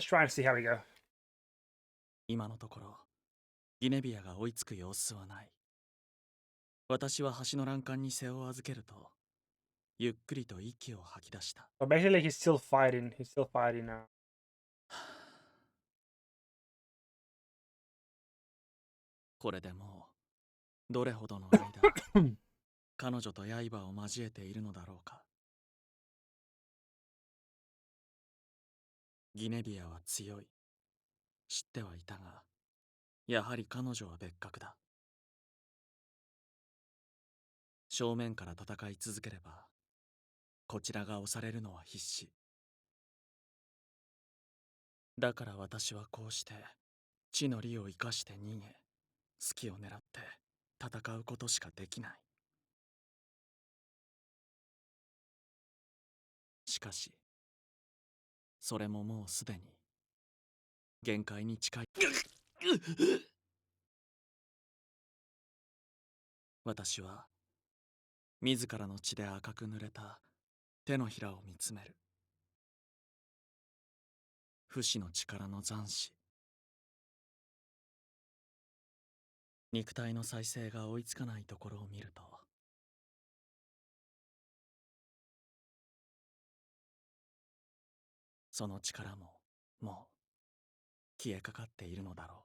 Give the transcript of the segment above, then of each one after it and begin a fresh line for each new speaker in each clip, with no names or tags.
Let's try and see how we go.
今のところギネビアが追いつく様子はない。私は橋の欄干に背を預けるとゆっくりと息を吐き出した。
So basically he's still fighting now.
これでもうどれほどの間彼女と刃を交えているのだろうか。ギネビアは強い。知ってはいたが、やはり彼女は別格だ。正面から戦い続ければこちらが押されるのは必至。だから私はこうして地の利を生かして逃げ、隙を狙って戦うことしかできない。しかしそれももうすでに限界に近い。私は自らの血で赤く濡れた手のひらを見つめる。不死の力の残滓。肉体の再生が追いつかないところを見ると、その力ももう消えかかっているのだろ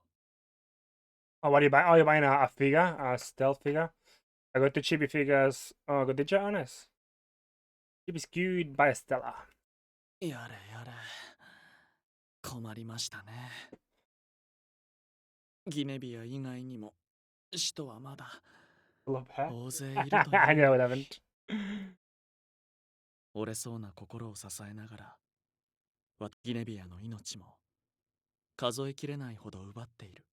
う。
Oh, what are you buying? Oh, you're buying a figure, a stealth figure. I got the chibi figures. Oh, I got the Jonas. Chibi skewed by Stella.
やれやれ、困りましたね。ギネビア以外にも使徒はまだ
Love her.
大勢いるという。
I know it haven't.
折れそうな心を支えながらギネビアの命も数えきれないほど奪っている。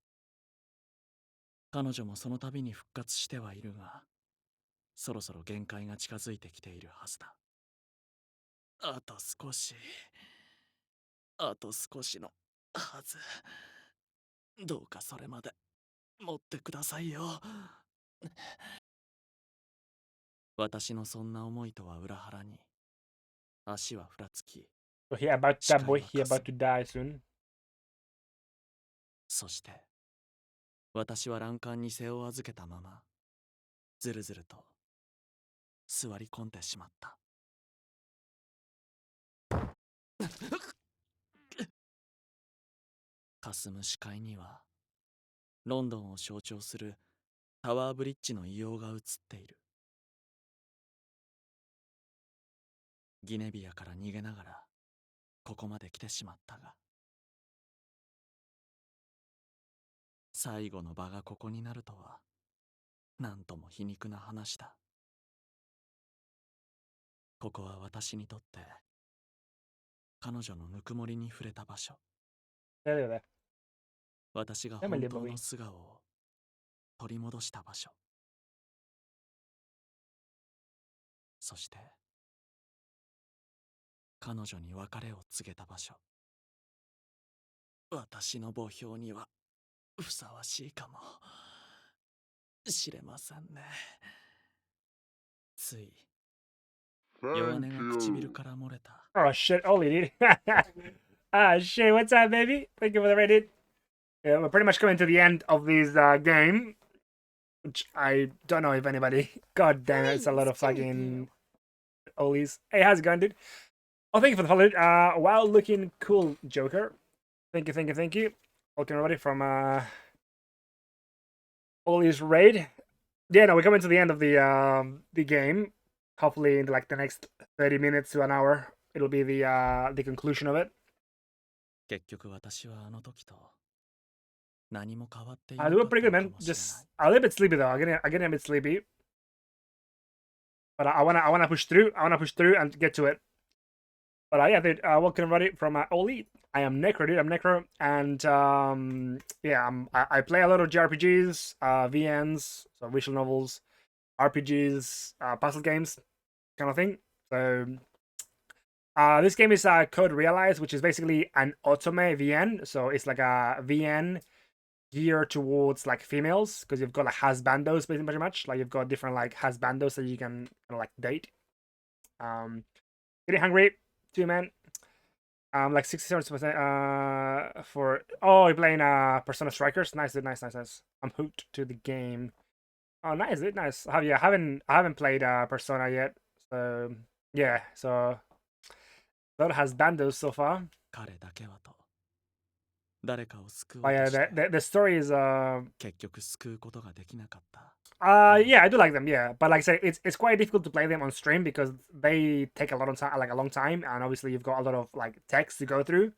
彼女もその度に復活してはいるが、そろそろ限界が近づいてきているはずだ。あと少し、あと少しのはず。どうかそれまで持ってくださいよ。私のそんな思いとは裏腹に足はふらつき、
So that boy, he about to die soon.
そして私は欄干に背を預けたままずるずると座り込んでしまった。霞む視界にはロンドンを象徴するタワーブリッジの異様が映っている。ギネビアから逃げながらここまで来てしまったが、最後の場がここになるとはなんとも皮肉な話だ。ここは私にとって彼女のぬくもりに触れた場所。私が本当の素顔を取り戻した場所。そして彼女に別れを告げた場所。私の墓標にはふさわしいかもしれませんね。つい弱音が唇から漏れた。
Oh shit, Oli, dude. Ah shit, what's up, baby? Thank you for the Reddit. Yeah, we're pretty much coming to the end of this game, which I don't know if anybody. God damn it, it's a lot of fucking Olis. Hey, how's it going, dude? Oh, thank you for the follow. Wow, looking cool, Joker. Thank you, thank you, thank you. Welcome everybody from Oli's raid. Yeah, no, we're coming to the end of the game. Hopefully, in like the next 30 minutes to an hour, it'll be the conclusion of it.
結局私はあの時と何も変わってい
I
な
do
か
it
った
pretty good,
のか
man.
もしれない。
Just a little bit sleepy though. I'm getting a bit sleepy. But I wanna push through. I wanna push through and get to it. But yeah, dude, welcome everybody from Oli. I am Necro, dude. I'm Necro, and yeah, I play a lot of JRPGs, VNs, so visual novels, RPGs, puzzle games, kind of thing. So this game is Code Realize, which is basically an otome VN. So it's like a VN geared towards like females, because you've got like husbandos pretty much. Like you've got different like husbandos that you can kind of like date. Getting hungry too, man. Like 67% for oh, you're playing Persona Strikers. Nice, dude, nice. I'm hooked to the game. Oh, nice, dude, nice. I haven't played Persona yet. So yeah, so that has bandos so far.
彼だけはと誰かを救お
But
うと
yeah,
して
the story is
結局救うことができなかった。
yeah, I do like them, yeah. But like I said, it's quite difficult to play them on stream because they take a lot of time, like a long time, and obviously you've got a lot of like text to go through.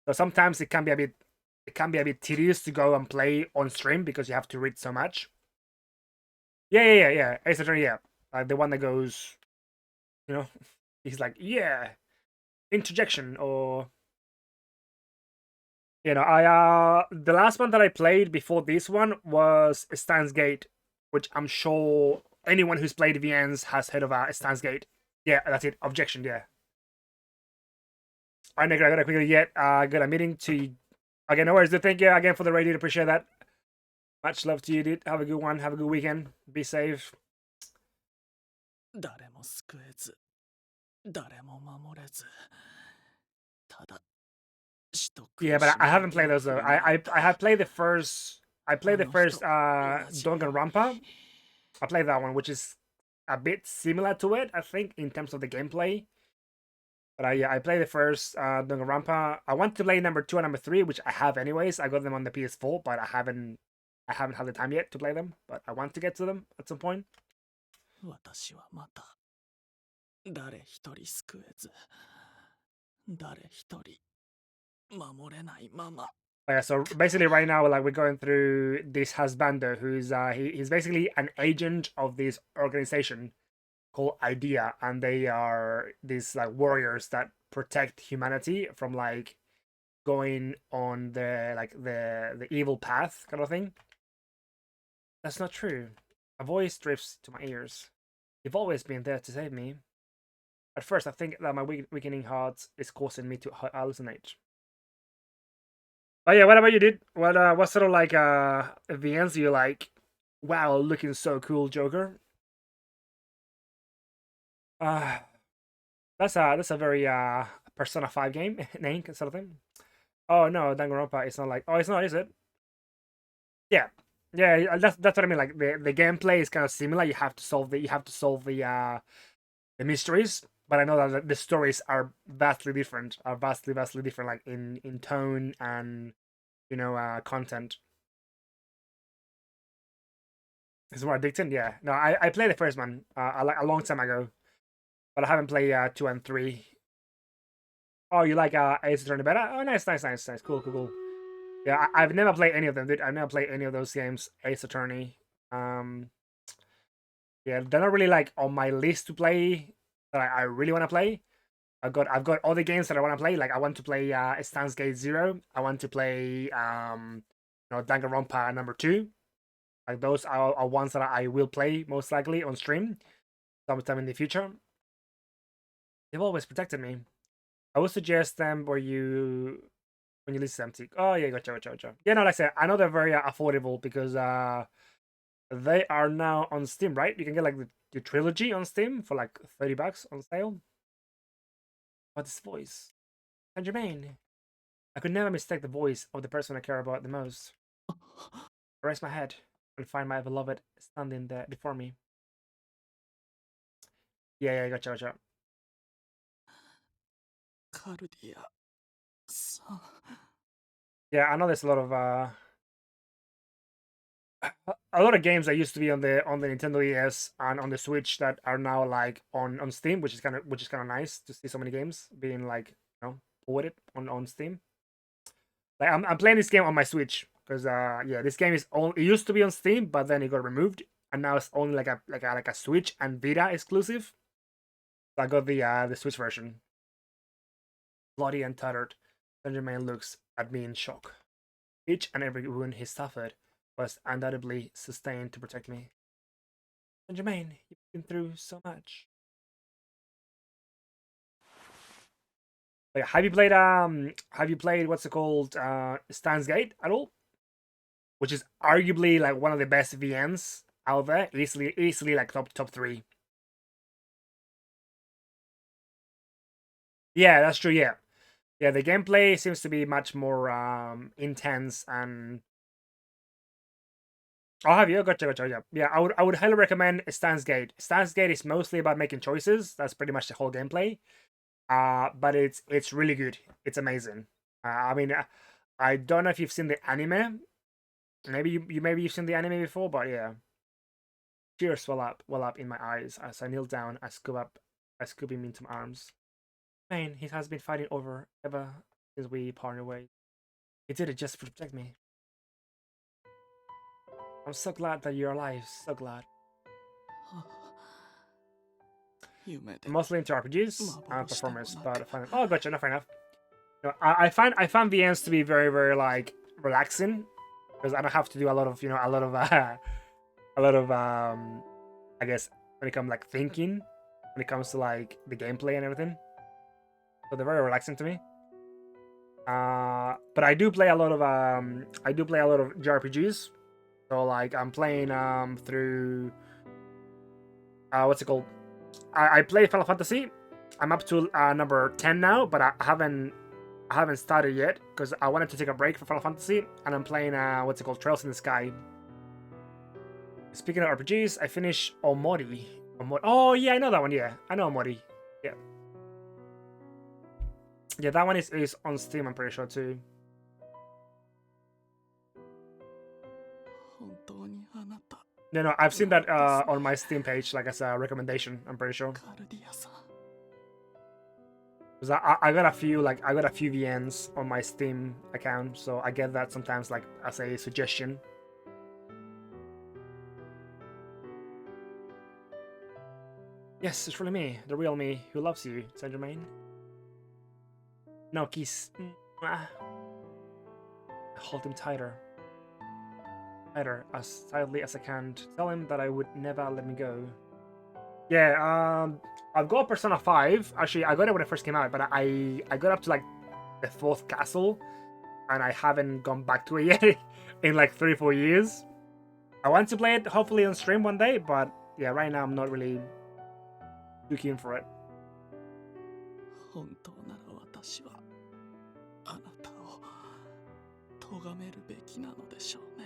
So sometimes it can be a bit tedious to go and play on stream because you have to read so much. Yeah. Ace Attorney, yeah. Like the one that goes, you know, he's like, yeah, interjection or I the last one that I played before this one was Stan's Gate, which I'm sure anyone who's played VNs has heard of Stan's Gate. Yeah, that's it. Objection, yeah. All right, Nick, I gotta quickly get got a meeting to again, no worries, dude. Thank you again for the raid, appreciate that. Much love to you, dude. Have a good one, have a good weekend. Be safe.
誰も救えず誰も守れずただ死と苦しみ
Yeah, but I haven't
だ
played
けを
those though.
振り回
I have played the first. I played the
あの
first
人同じように
Danganronpa. I played that one, which is a bit similar to it, I think, in terms of the gameplay. But yeah, I played the first Danganronpa. I want to play number 2 and number 3, which I have anyways. I got them on the PS4, but I haven't had the time yet to play them. But I want to get to them at some point.
私はまた誰一人救えず誰一人守れないまま
Yeah, so basically right now, like we're going through this husbando who's he's basically an agent of this organization called Idea, and they are these like warriors that protect humanity from like going on the evil path kind of thing. That's not true. A voice drifts to my ears. You've always been there to save me. At first, I think that my weakening heart is causing me to hallucinate. But yeah, what about you, dude? What sort of like VNs do you like? Wow, looking so cool, Joker. Uh that's a very Persona 5 game name sort of thing. Oh no, Danganronpa it's not like it's not, is it? Yeah. Yeah, that's what I mean. Like the gameplay is kind of similar. You have to solve the mysteries, but I know that the stories are vastly different. Are vastly different, like in tone and content. It's more addicting. Yeah. No, I played the first one like a long time ago, but I haven't played 2 and 3. Oh, you like Ace Attorney better? Oh, nice. Cool. Yeah, I've never played any of them, dude. I've never played any of those games. Ace Attorney. Um, yeah, they're not really like on my list to play that I really want to play. I've got other games that I want to play. Like I want to play Stan's Gate Zero. I want to play Danganronpa number 2. Like those are ones that I will play most likely on stream sometime in the future. They've always protected me. I would suggest them when you listen to them. Oh yeah, gotcha. Yeah, no, like I said, I know they're very affordable because they are now on Steam, right? You can get like the trilogy on Steam for like $30 on sale. But this voice, Saint Germain. I could never mistake the voice of the person I care about the most. I raise my head and find my beloved standing there before me. Yeah, gotcha.
カルディアさん
Yeah, I know there's a lot of games that used to be on the Nintendo DS and on the Switch that are now like on Steam, which is kind of nice to see so many games being like ported on Steam. Like I'm playing this game on my Switch because yeah, this game it used to be on Steam, but then it got removed, and now it's only like a Switch and Vita exclusive. So I got the Switch version. Bloody and tattered, Benjamin looks at me in shock. Each and every wound he suffered was undoubtedly sustained to protect me. Benjamin, you've been through so much. Like, have you played what's it called Stan's Gate at all? Which is arguably like one of the best VNs out there. Easily like top 3. Yeah, that's true, yeah. Yeah, the gameplay seems to be much more intense and. Oh, have you? Gotcha, gotcha. Yeah, yeah. I would highly recommend Stan's Gate. Stan's Gate is mostly about making choices. That's pretty much the whole gameplay. But it's really good. It's amazing. I mean, I don't know if you've seen the anime. Maybe you've seen the anime before, but yeah. Tears well up in my eyes as I kneel down. I scoop him into my arms. Man, he has been fighting over ever since we parted ways. He did it just to protect me. I'm so glad that you're alive. So glad. I'm mostly into RPGs and performers, but oh, gotcha. No, fair enough. You know, I find the ends to be very very like relaxing because I don't have to do a lot of a lot of a lot of I guess when it comes like thinking when it comes to like the gameplay and everything. So they're very relaxing to me. But I do play a lot of JRPGs. So like I'm playing through what's it called? I play Final Fantasy. I'm up to number 10 now, but I haven't started yet because I wanted to take a break for Final Fantasy, and I'm playing what's it called? Trails in the Sky. Speaking of RPGs, I finished Omori. Oh yeah, I know that one. Yeah, I know Omori. Yeah, yeah, that one is on Steam. I'm pretty sure too. No, I've seen that on my Steam page, like as a recommendation. I'm pretty sure. Because I got a few VNs on my Steam account, so I get that sometimes like as a suggestion. Yes, it's really me, the real me, who loves you, Saint Germain. No, kiss. Hold him tighter. Tighter, as tightly as I can. Tell him that I would never let me go. Yeah, I've got Persona 5. Actually, I got it when it first came out, but I got up to like the 4th castle, and I haven't gone back to it yet in like 3-4 years. I want to play it hopefully on stream one day, but yeah, right now I'm not really too keen for it.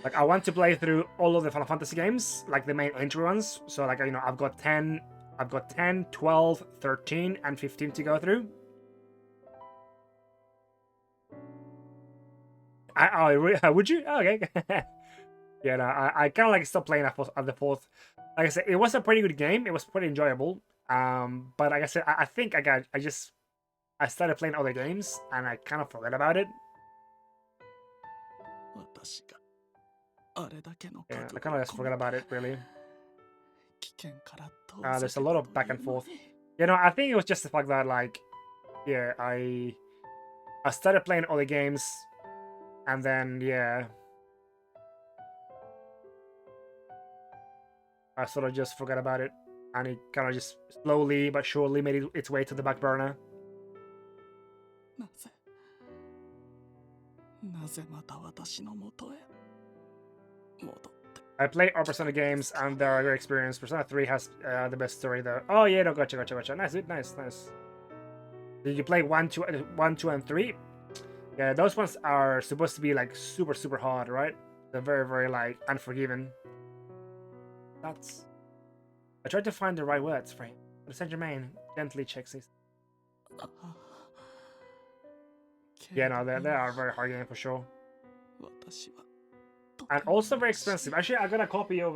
Like I want to play through all of the Final Fantasy games, like the main entry ones. So like I've got 10, 12, 13, and 15 to go through. Would you? Oh, okay. Yeah, no, I kind of like stopped playing at the 4th. Like I said, it was a pretty good game. It was pretty enjoyable. But like I said, I think I started playing other games and I kind of forgot about it. Yeah, I kind of just forgot about it, really. There's a lot of back and forth. I think it was just the fact that, like, yeah, I started playing other games, and then, yeah, I sort of just forgot about it, and it kind of just slowly but surely made its way to the back burner. I play all Persona games, and they're a great experience. Persona 3 has the best story, though. Oh, yeah, no, gotcha. Nice. Did you play 1, 2, and 3? Yeah, those ones are supposed to be, like, super, super hard, right? They're very, very, like, unforgiving. I tried to find the right words for him, but Saint Germain gently checks his... Yeah, no, they are a very hard game for sure. And also very expensive. Actually, I got a copy of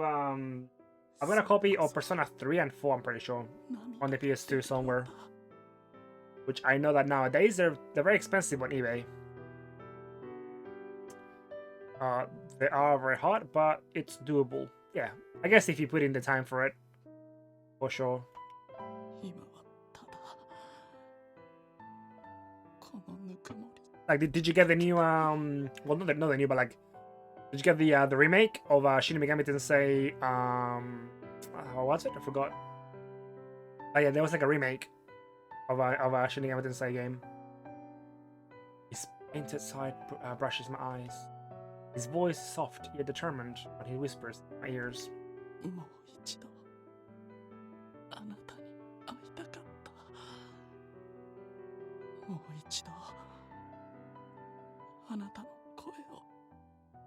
Persona 3 and 4, I'm pretty sure, on the PS2 somewhere. Which I know that nowadays they're very expensive on eBay. They are very hard, but it's doable. Yeah, I guess if you put in the time for it, for sure. Like, did you get the new well, not the new, but like, did you get the remake of Shin Megami Tensei? What was it? I forgot. Oh yeah, there was like a remake of a Shin Megami Tensei game. His painted side brushes my eyes. His voice is soft yet determined, but he whispers in my ears.
あなたの声を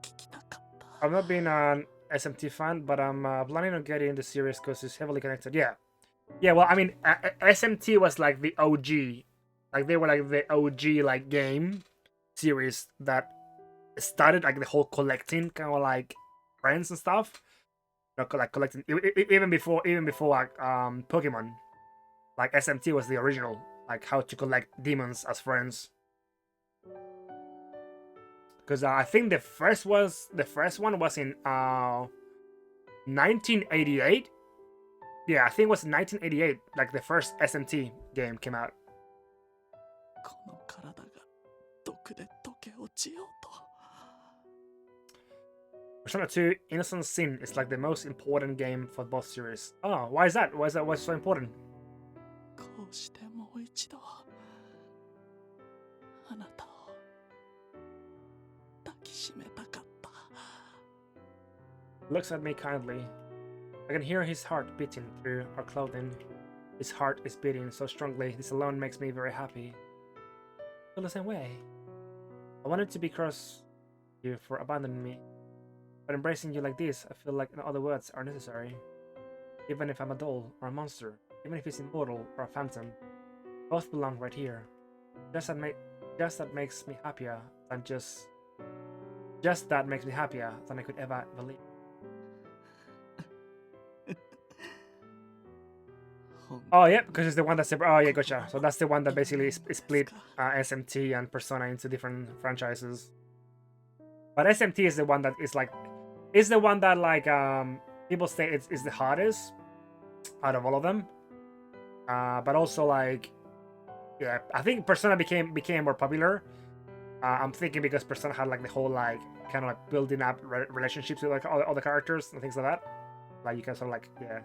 聞きたかった。
I've not been an SMT fan, but I'm planning on getting the series because it's heavily connected. Yeah. Yeah, well, I mean, SMT was like the OG. Like, they were like the OG, like, game series that started, like, the whole collecting, kind of like friends and stuff. You know, like, collecting, even before, like, Pokemon. Like, SMT was the original, like, how to collect demons as friends. Because I think the first one was in 1988. Yeah, I think it was 1988. Like the first SMT game came out.
この体が毒で溶け落ちようと。
Persona 2 Innocent Sin is like the most important game for both series. Oh, why is that? Why is so important?
こうしてもう一度あなたを抱きしめたかった。
Looks at me kindly. I can hear his heart beating through our clothing. His heart is beating so strongly. This alone makes me very happy. I feel the same way. I wanted to be cross you for abandoning me. But embracing you like this, I feel like no other words are necessary. Even if I'm a doll or a monster, even if it's immortal or a phantom, both belong right here. Just that makes me happier than just that makes me happier than I could ever believe. Oh yeah, because it's the one that's oh yeah, gotcha. So that's the one that basically split SMT and Persona into different franchises. But SMT is the one that is like, is the one that like people say it's the hardest out of all of them. But also like, yeah, I think Persona became more popular. I'm thinking because Persona had like the whole like kind of like building up relationships with like all the characters and things like that. Like you can sort of like, yeah.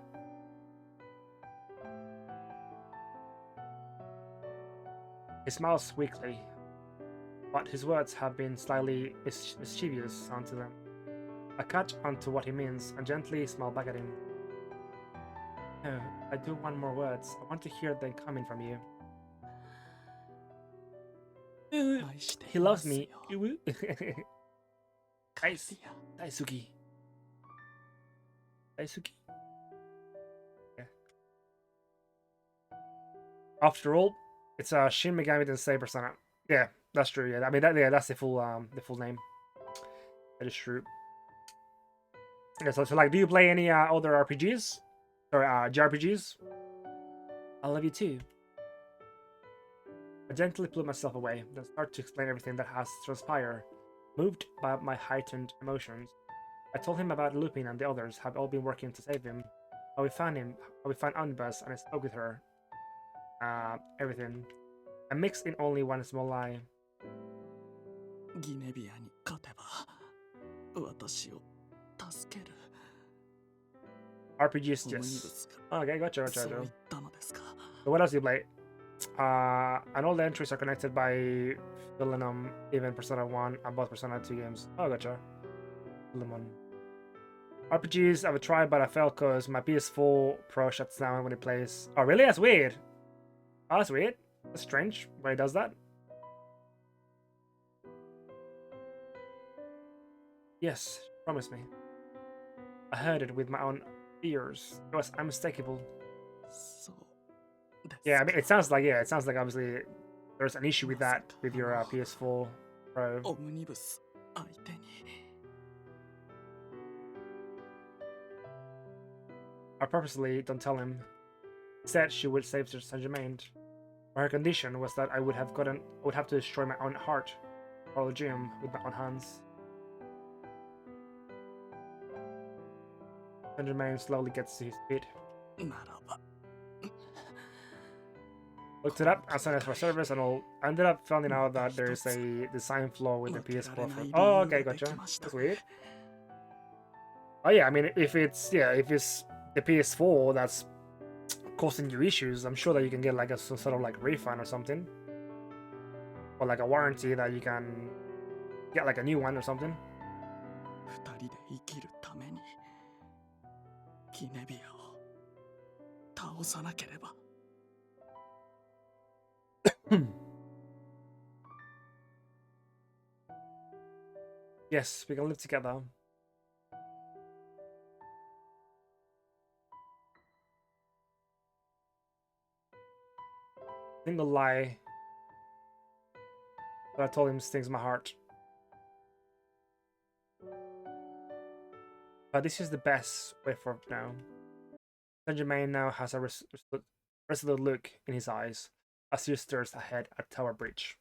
He smiles weakly, but his words have been slightly mischievous onto them. I catch onto what he means and gently smile back at him. No, I do want more words. I want to hear them coming from you. He loves me. Daisuki. Daisuki. Yeah. After all, it's a Shin Megami Tensei Persona. Yeah, that's true. Yeah, I mean that's the full name. That is true. Yeah, so like, do you play any other RPGs or JRPGs? I love you too. I gently pull myself away, then start to explain everything that has transpired, moved by my heightened emotions. I told him about Lupin and the others have all been working to save him. How we found him, how we found Omnibus, and I spoke with her. Everything. I mixed in only one small lie.
ギネビアに勝てば私を助ける。
RPGs just. Okay, gotcha.
そう言ったのですか。
So what else do you play? And all the entries are connected by Philinum, even Persona 1 and both Persona 2 games. Oh, gotcha. Philemon. RPGs I've tried, but I failed because my PS4 Pro shuts down when it plays. Oh, really? That's weird. Oh, that's weird. That's strange why it does that. Yes, promise me. I heard it with my own ears. It was unmistakable.
そうですか。
Yeah, I mean, it sounds like obviously there's an issue with that with your PS4 Pro.
オムニブス相手に。
I purposely don't tell him. Said she would save Saint Germain. But her condition was that I would have to destroy my own heart, or the gym with my own hands. Saint Germain slowly gets to his feet.
ならば。
Looked it up, I signed up for service, and all ended up finding out that there's a design flaw with the PS4. Oh, okay, gotcha. That's weird. Oh yeah, I mean, if it's the PS4 that's causing you issues, I'm sure that you can get like some sort of like refund or something, or like a warranty that you can get like a new one or something.
二人で生きるためにギネビアを倒さなければ。
I Yes, we can live together. Single lie that I told him stings my heart. But this is the best way for now. Saint Germain now has a resolute look in his eyes as he stares ahead at Tower Bridge.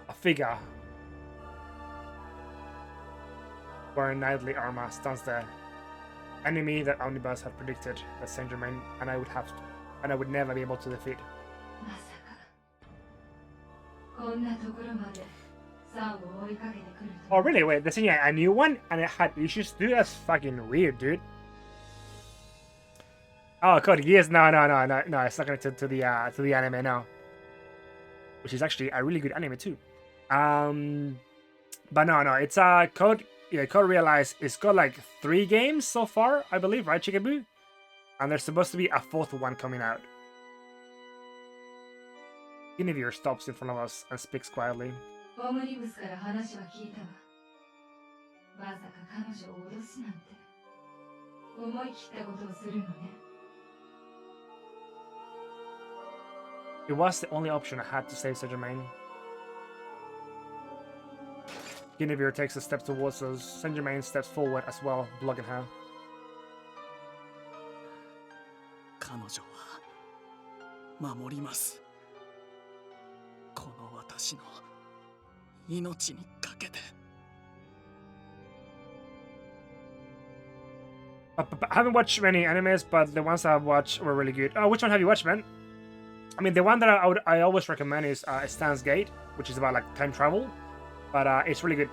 A figure wearing knightly armor stands there. Enemy that Omnibus had predicted that Saint Germain and I would never be able to defeat. Oh really? Wait, there's a new one and it had issues too? That's fucking weird, dude. Oh, Code Geass? No, it's not connected to the anime now. Which is actually a really good anime too. But no, it's Code Realize it's got like 3 games so far, I believe, right, Chikabu? And there's supposed to be a 4th one coming out. Guinevere stops in front of us and speaks quietly. It was the only option I had to save Saint Germain. Guinevere takes a step towards us. Saint Germain steps forward as well, blocking her.
彼女は守ります。この私の命にかけて。
I haven't watched many animes, but the ones I've watched were really good. Oh, which one have you watched, man? I mean, the one that I always recommend is Stan's Gate, which is about like time travel, but it's really good.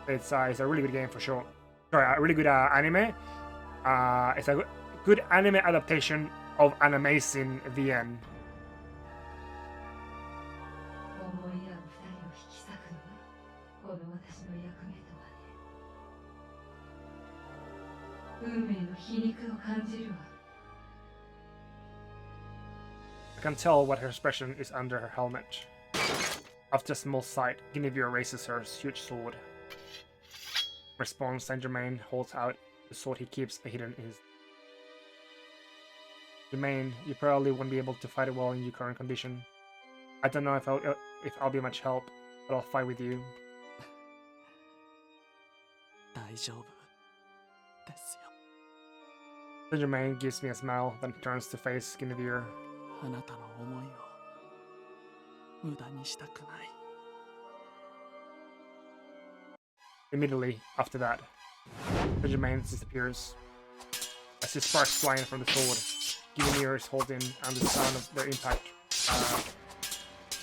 It's a really good game for sure. Sorry, a really good anime. It's a good anime adaptation of an amazing VN. I can tell what her expression is under her helmet. After a small sight, Guinevere raises her huge sword. Response, Saint Germain holds out the sword he keeps hidden in his... Germain, you probably won't be able to fight it well in your current condition. I don't know if I'll be much help, but I'll fight with you.
大丈夫ですよ。
Saint Germain gives me a smile, then turns to face Guinevere.
あなたの思いを無駄にしたくない。
Immediately after that, Saint Germain disappears. I see sparks flying from the sword. Guinevere is holding, and the sound of their impact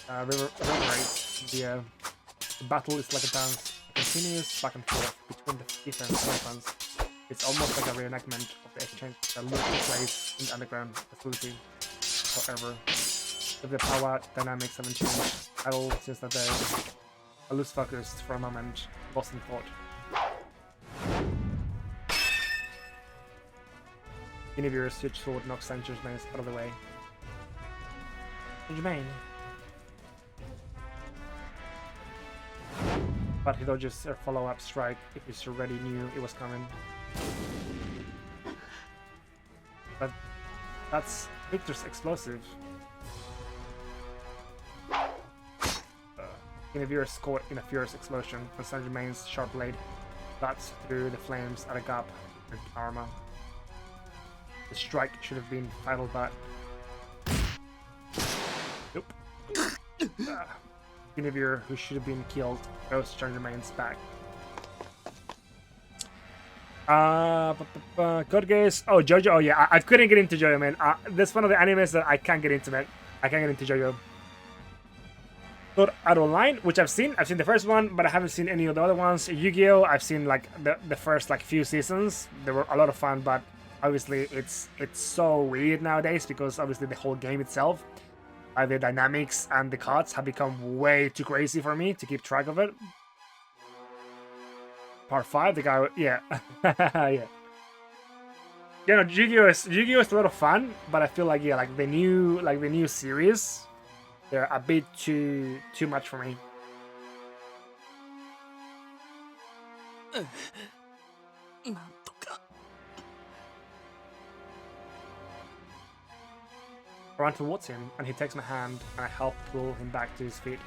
reverberates. The battle is like a dance, a continuous back and forth between the different weapons. It's almost like a reenactment of the exchange that took place in the underground facility. However, if the power dynamics haven't changed at all since that day, I lose focus for a moment, lost in thought. Guinevere's huge sword knocks Saint Germain out of the way. Saint Germain. But he dodges a follow-up strike if he already knew it was coming. But that's Victor's explosive. Guinevere is caught in a fierce explosion, and Saint Germain's sharp blade cuts through the flames at a gap in armor. The strike should have been fatal, but nope. Guinevere, who should have been killed, goes to Saint Germain's back. Code Geass. Oh, JoJo. Oh yeah, I couldn't get into JoJo, man. That's one of the animes that I can't get into, man. I can't get into JoJo. Sword Art Online, which I've seen the first one, but I haven't seen any of the other ones. Yu-Gi-Oh! I've seen like the first like few seasons. They were a lot of fun, but obviously it's so weird nowadays because obviously the whole game itself, the dynamics and the cards have become way too crazy for me to keep track of it. Part 5, the guy, yeah, yeah. You know, Yu-Gi-Oh is a lot of fun, but I feel like yeah, like the new series, they're a bit too much for me. I run towards him, and he takes my hand, and I help pull him back to his feet.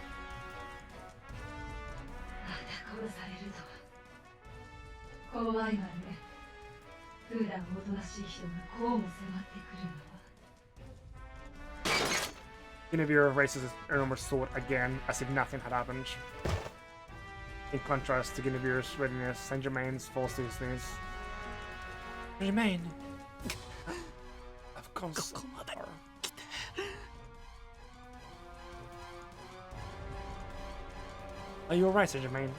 Guinevere raises his enormous sword again, as if nothing had happened. In contrast to Guinevere's readiness, Saint Germain's falls to his knees. Germain, I've come so far. Are you alright, Saint Germain?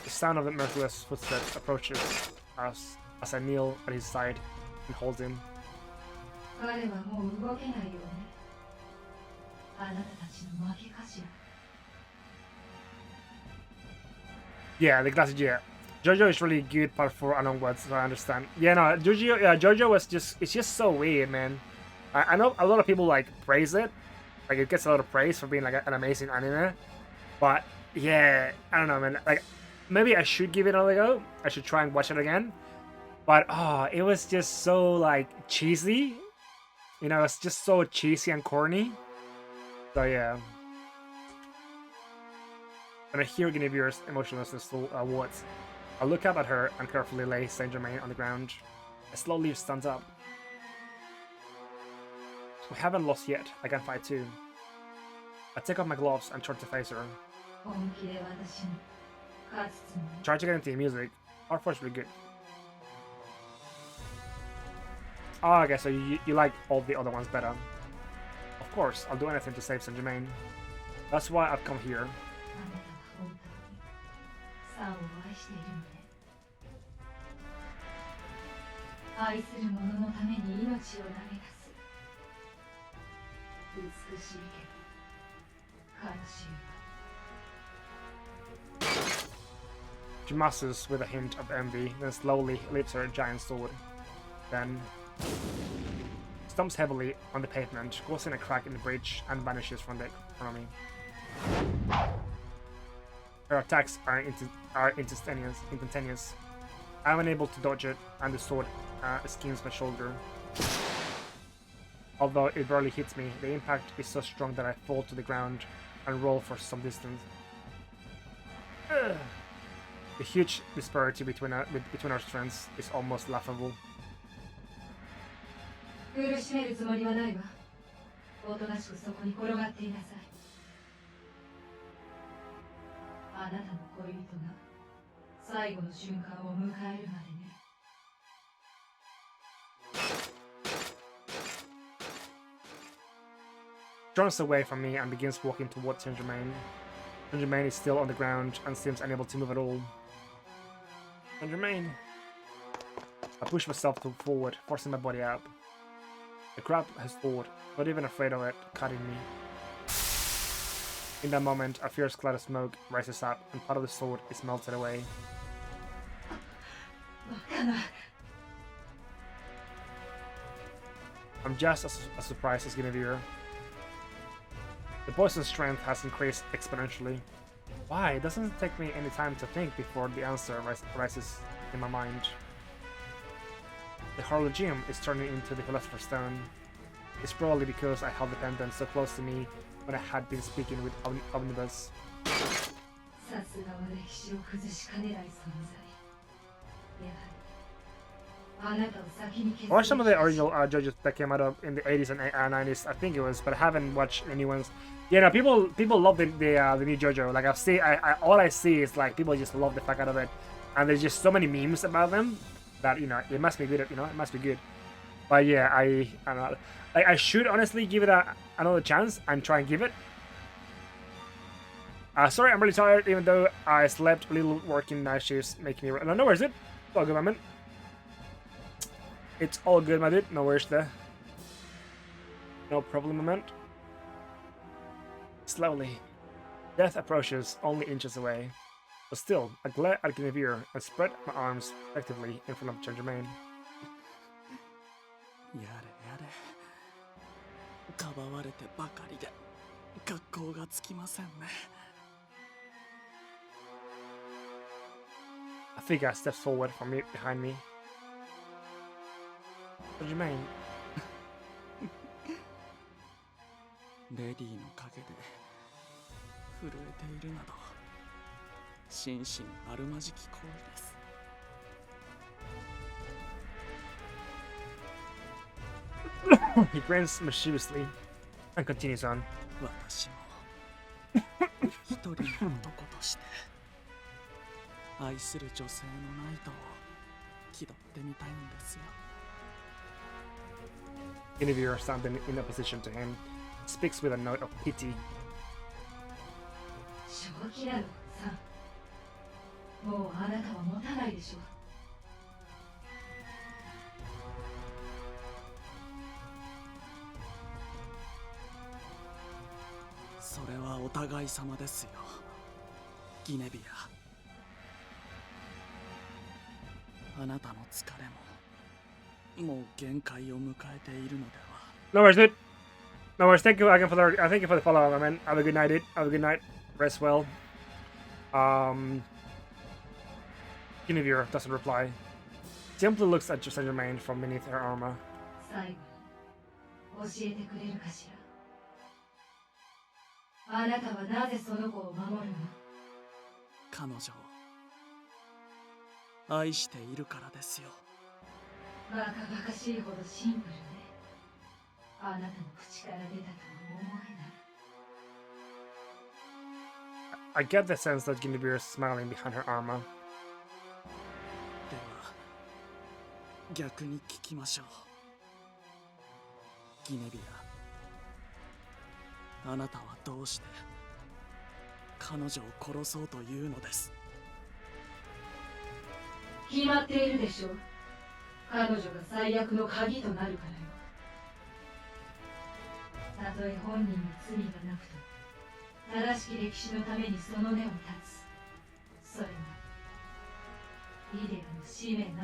The sound of the merciless footsteps approaches us as I kneel at his side and hold him. Yeah, the classic, yeah. Jojo is really good part 4 and onwards, so I understand. Yeah, no, Jojo was it's just so weird, man. I know a lot of people like praise it. Like it gets a lot of praise for being like an amazing anime. But yeah, I don't know, man. Like maybe I should give it another go. I should try and watch it again. But oh, it was just so like cheesy. You know, it's just so cheesy and corny. So yeah. When I hear Guinevere's emotionlessness words, I look up at her and carefully lay Saint Germain on the ground. I slowly stand up. We haven't lost yet. I can fight too. I take off my gloves and turn to face her. Try to get into the music. Our force will be good. Oh, okay, so you like all the other ones better. Of course, I'll do anything to save Saint Germain. That's why I've come here. She musters with a hint of envy, then slowly lifts her giant sword. Then stomps heavily on the pavement, causing a crack in the bridge, and vanishes from front of me. Her attacks are instantaneous. I am unable to dodge it, and the sword skims my shoulder. Although it barely hits me, the impact is so strong that I fall to the ground and roll for some distance. The huge disparity between our strengths is almost laughable. Turns away from me and begins walking towards Saint Germain. Saint Germain is still on the ground and seems unable to move at all. Saint Germain. I push myself forward, forcing my body up. I grab his sword, not even afraid of it cutting me. In that moment, a fierce cloud of smoke rises up, and part of the sword is melted away. I'm just as surprised as Guinevere. The poison's strength has increased exponentially. Why? It doesn't take me any time to think before the answer rises in my mind. The Horologium is turning into the Philosopher's Stone. It's probably because I held the pendant so close to me when I had been speaking with Omnibus. I watched some of the original JoJo's that came out of in the 80s and 90s, I think it was, but I haven't watched any ones. Yeah, no, people love the new JoJo. Like all I see is like people just love the fuck out of it, and there's just so many memes about them that it must be good. It must be good. But yeah, I don't know. Like I should honestly give it another chance and try and give it. Sorry, I'm really tired, even though I slept a little. Working night shifts making me. No, where is it? It's all good, man. It's all good, my dude. No worries there. No problem, man. Slowly, death approaches, only inches away. But still, I glare at Guinevere and spread my arms effectively in front of Saint Germain.
やれやれ、かばわれてばかりで格好がつきませんね。
A figure steps forward from behind me. Saint Germain.
レディの陰で震えているなど心身あるまじき行為です。
He grins mischievously and continues on.
私も一人の男として愛する女性のナイトを気取ってみたいんですよ。
Guinevere, standing in opposition to him, speaks with a note of pity.
正気なのさ。もうあなたは持たないでしょう。
それはお互い様ですよ、ギネビア。あなたの疲れももう限界を迎えているのでは。
No worries, dude. No worries. Thank you again for the. Thank you for the follow, my man. Have a good night, dude. Have a good night. Rest well. Guinevere doesn't reply. Simply looks at Saint Germain from beneath her armor.
最後に教えてくれるかしら。あなたはなぜその子を守るの？
彼女を愛しているからですよ。
バカバカしいほどシンプルね。あなたの口から出たとは思えない。
I get the sense that Guinevere is smiling behind her armor.
では逆に聞きましょう。ギネビア、あなたはどうして彼女を殺そうというのです？
決まっているでしょう。彼女が最悪の鍵となるからよ。たとえ本人に罪がなくとも正しき歴史のためにその根を断つ。それがイデアの使命なのだか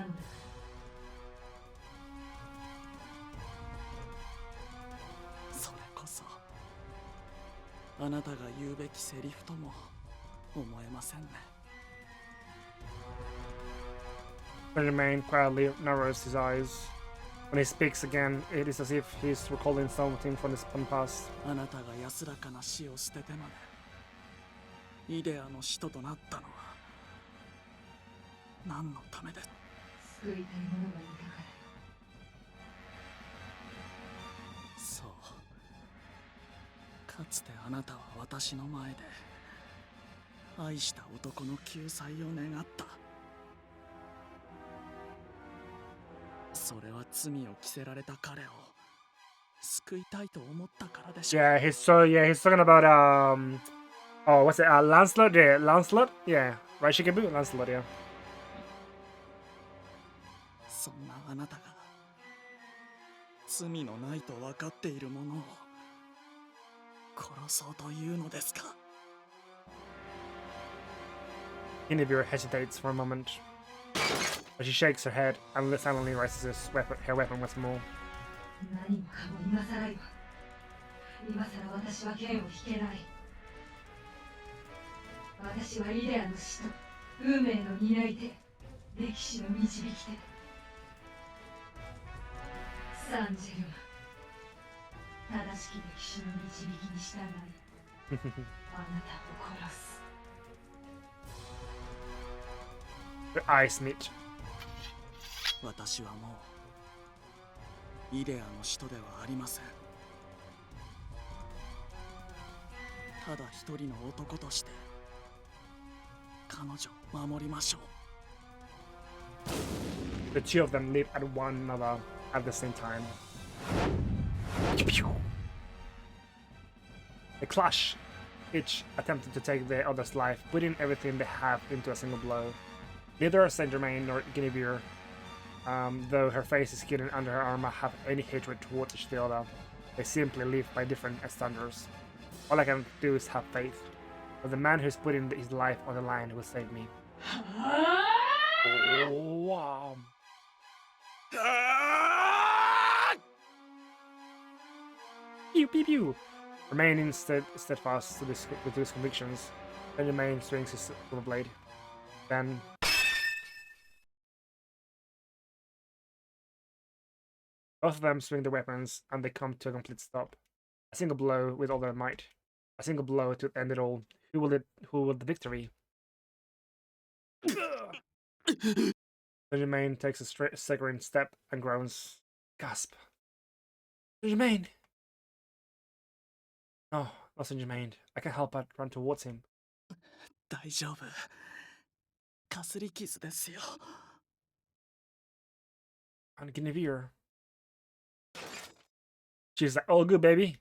ら。
それこそあなたが言うべきセリフとも思えませんね。
Saint Germain quietly narrows his eyes. When he speaks again, it is as if he's recalling something from his past.
あなたが安らかな死を捨ててまでイデアの使徒となったのは何のためです？
救いたい者がいたからよ。
そう、かつてあなたは私の前で愛した男の救済を願った。それは罪を着せられた彼を救いたいと思ったからでしょう。
Yeah, he's talking about oh, what's it? Lancelot? Yeah, Lancelot? Yeah, right, Shikabu? Lancelot, yeah.
そんなあなたが罪のないと分かっている者を殺そうというのですか？
Guinevere hesitates for a moment. But she shakes her head and silently raises her weapon once more.
何もかも今更よ。今更私は剣を引けない。私はイデアの使徒、運命の担い手、歴史の導き手。サンジェルマ、正しき歴史の導きに従い、あなたを殺す。
Their eyes meet.
私はもうイデアの使徒ではありません。ただ一人の男として彼女を守りましょう。
The two of them leap at one another at the same time. They clash, each attempting to take the other's life, putting everything they have into a single blow. Neither Saint Germain nor Guinevere, though her face is hidden under her armor, have any hatred towards each other. They simply live by different standards. All I can do is have faith. But the man who's putting his life on the line will save me. Oh, wow. Pew, pew, pew. Remaining steadfast to with his convictions, Benjamin swings his silver blade. Then both of them swing their weapons, and they come to a complete stop. A single blow with all their might. A single blow to end it all. Who will the victory? Benjamin takes a staggering step and groans. Gasp. Benjamin! No, not Benjamin. I can't help but run towards him.
大丈夫。かすり傷ですよ。
And Guinevere. She's like, all good, baby.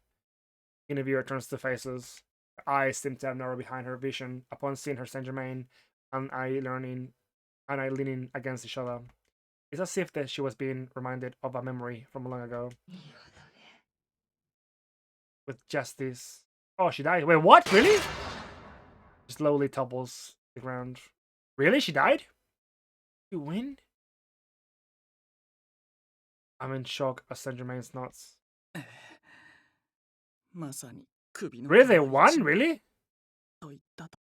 Guinevere turns to faces. Her eyes seem to have narrowed behind her vision upon seeing her Saint Germain and I leaning against each other. It's as if that she was being reminded of a memory from long ago. With justice. Oh, she died. Wait, what? Really? She slowly topples to the ground. Really? She died? You win? I'm in shock as Saint Germain's nods.
まさに首の
Really? They
皮一
won?
枚
Really?
と言ったと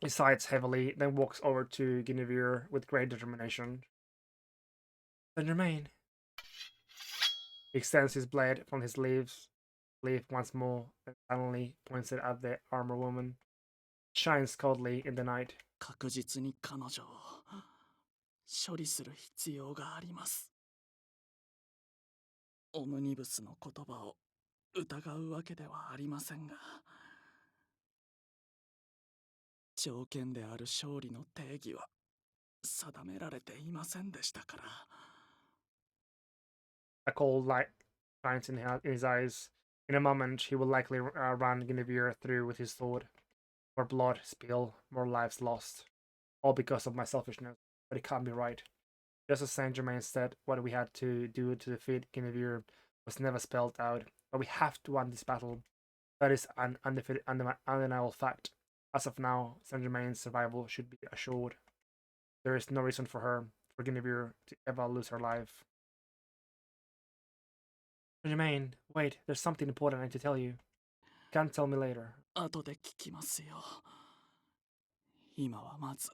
He sighs heavily, then walks over to Guinevere with great determination. Saint Germain. He extends his blade from his leaf once more, and suddenly points it at the armor woman. It shines coldly in the night.
確実に彼女を処理する必要があります。オムニブスの言葉を疑うわけではありませんが、条件である勝利の定義は定められていませんでしたから。
A cold light shines in his eyes. In a moment, he will likely run Guinevere through with his sword. More blood spilled, more lives lost. All because of my selfishness. But it can't be right. Just as Saint Germain said, what we had to do to defeat Guinevere was never spelled out. But we have to win this battle. That is an undeniable fact. As of now, Saint Germain's survival should be assured. There is no reason for Guinevere, to ever lose her life. Germain, wait, there's something important I need to tell you. Can't tell me later.
後で聞きますよ。今はまず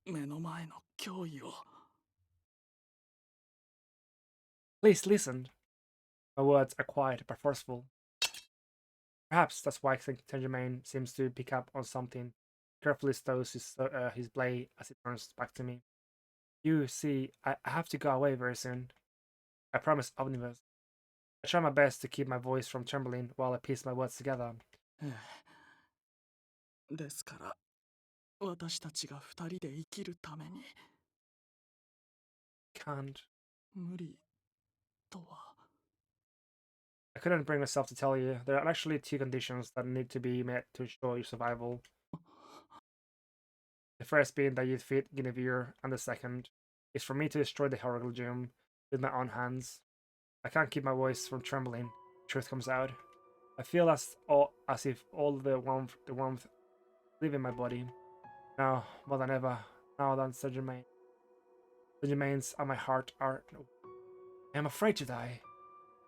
目の前の脅威を。
Please listen. My words are quiet but forceful. Perhaps that's why Saint Germain seems to pick up on something. Carefully stows his blade as he turns back to me. You see, I have to go away very soon. I promise Omnibus. I try my best to keep my voice from trembling while I piece my words together.
ですから、私たちが二人で生きるために。
Can't.
無理とは。
I couldn't bring myself to tell you. There are actually two conditions that need to be met to ensure your survival. The first being that you defeat Guinevere, and the second is for me to destroy the Hieroglyph Gem with my own hands. I can't keep my voice from trembling. Truth comes out. I feel as if all the warmth leave in my body. Now, more than ever, now than Saint Germain. The Germains and my heart are. I am afraid to die.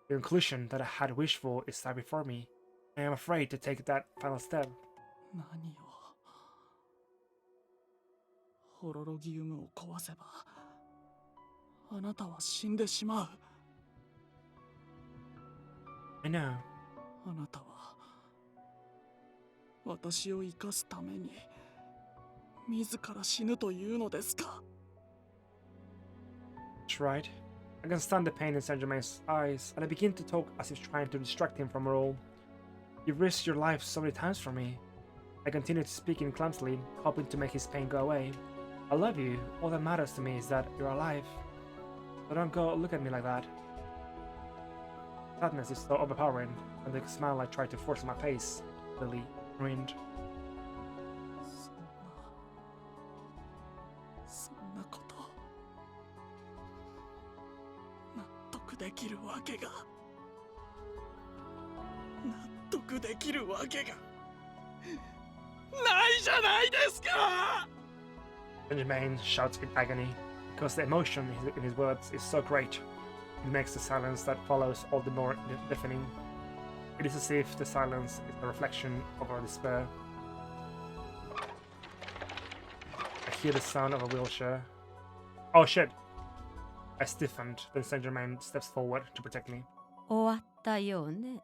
The conclusion that I had wished for is there before me. I am afraid to take that final step.
何を。ホロロギウムを壊せば、あなたは死んでしまう。
I know.
あなたは私を生かすために自ら死ぬというのですか。
That's right. I can stand the pain in Saint Germain's eyes, and I begin to talk as if trying to distract him from it all. You've risked your life so many times for me. I continue to speak in clumsily, hoping to make his pain go away. I love you. All that matters to me is that you're alive. So don't go look at me like that. Sadness is so overpowering, and the smile I tried to force on my face, Lily, ruined.
そんなこと納得できるわけが納得できるわけがないじゃないですか
Benjamin shouts in agony, because the emotion in his words is so great. It makes the silence that follows all the more deafening. It is as if the silence is a reflection of our despair. I hear the sound of a wheelchair. Oh shit! I stiffened, then Saint Germain steps forward to protect me.
終わったようね。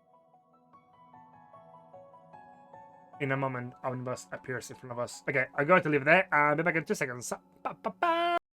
In a moment, Omnibus appears in front of us. Okay, I'm going to leave it there and be back in 2 seconds. Ba, ba, ba.